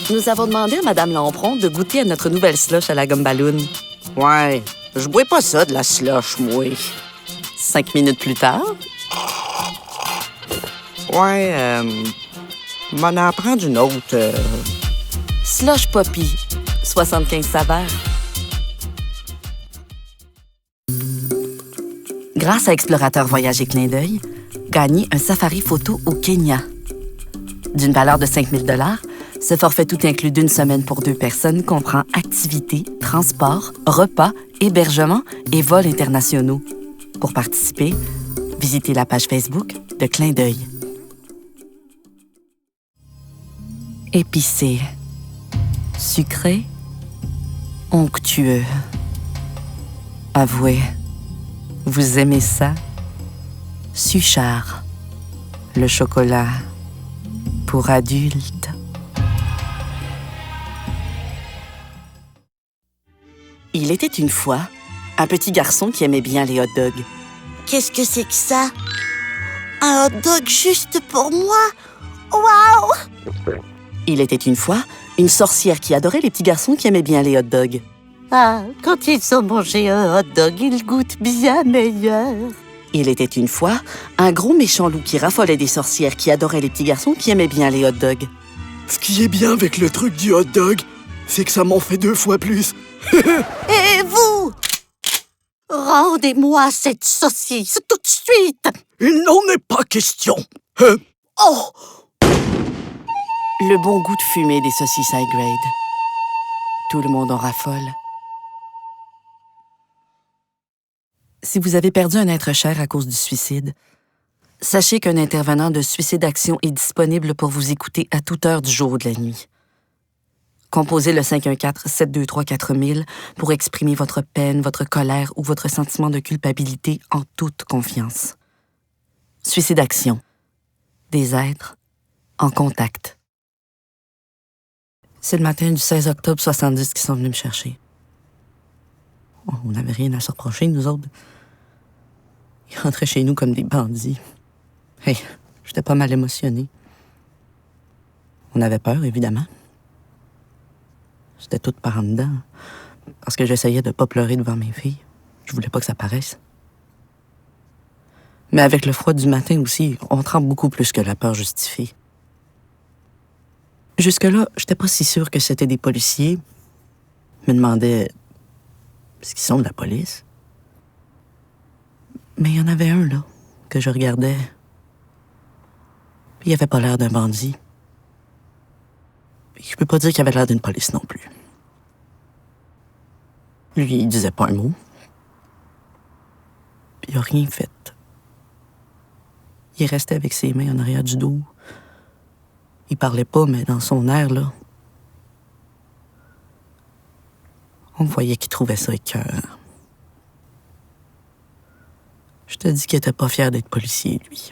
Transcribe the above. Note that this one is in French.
Nous avons demandé à Mme Lampron de goûter à notre nouvelle slush à la gomme ballon. Ouais, je bois pas ça de la slush, moi. 5 minutes plus tard... Ouais, m'en en prendre une autre. Slush Poppy, 75 saveurs. Grâce à Explorateur Voyage et Clin d'œil, gagnez un safari photo au Kenya. D'une valeur de 5 000 $, ce forfait tout inclus d'une semaine pour 2 personnes comprend activités, transports, repas, hébergement et vols internationaux. Pour participer, visitez la page Facebook de Clin d'œil. Épicé, sucré, onctueux. Avouez, vous aimez ça? Suchard, le chocolat pour adultes. Il était une fois un petit garçon qui aimait bien les hot dogs. Qu'est-ce que c'est que ça? Un hot dog juste pour moi? Waouh! Il était une fois une sorcière qui adorait les petits garçons qui aimaient bien les hot dogs. Ah, quand ils ont mangé un hot dog, ils goûtent bien meilleur. Il était une fois un gros méchant loup qui raffolait des sorcières qui adoraient les petits garçons qui aimaient bien les hot dogs. Ce qui est bien avec le truc du hot dog, c'est que ça m'en fait 2 fois plus. Et vous? Rendez-moi cette saucisse tout de suite! Il n'en est pas question. Oh! Le bon goût de fumée des saucisses high grade. Tout le monde en raffole. Si vous avez perdu un être cher à cause du suicide, sachez qu'un intervenant de Suicide Action est disponible pour vous écouter à toute heure du jour ou de la nuit. Composez le 514-723-4000 pour exprimer votre peine, votre colère ou votre sentiment de culpabilité en toute confiance. Suicide Action. Des êtres en contact. C'est le matin du 16 octobre 70 qu'ils sont venus me chercher. On n'avait rien à se reprocher, nous autres. Ils rentraient chez nous comme des bandits. Hey, j'étais pas mal émotionnée. On avait peur, évidemment. J'étais toute par en dedans. Parce que j'essayais de pas pleurer devant mes filles. Je voulais pas que ça paraisse. Mais avec le froid du matin aussi, on tremble beaucoup plus que la peur justifiée. Jusque-là, j'étais pas si sûre que c'était des policiers. Je me demandais... est-ce qu'ils sont de la police? Mais il y en avait un, là, que je regardais. Puis il avait pas l'air d'un bandit. Puis je peux pas dire qu'il avait l'air d'une police non plus. Lui, il disait pas un mot. Puis il a rien fait. Il restait avec ses mains en arrière du dos. Il parlait pas, mais dans son air, là, on voyait qu'il trouvait ça écœurant. Je te dis qu'il était pas fier d'être policier, lui.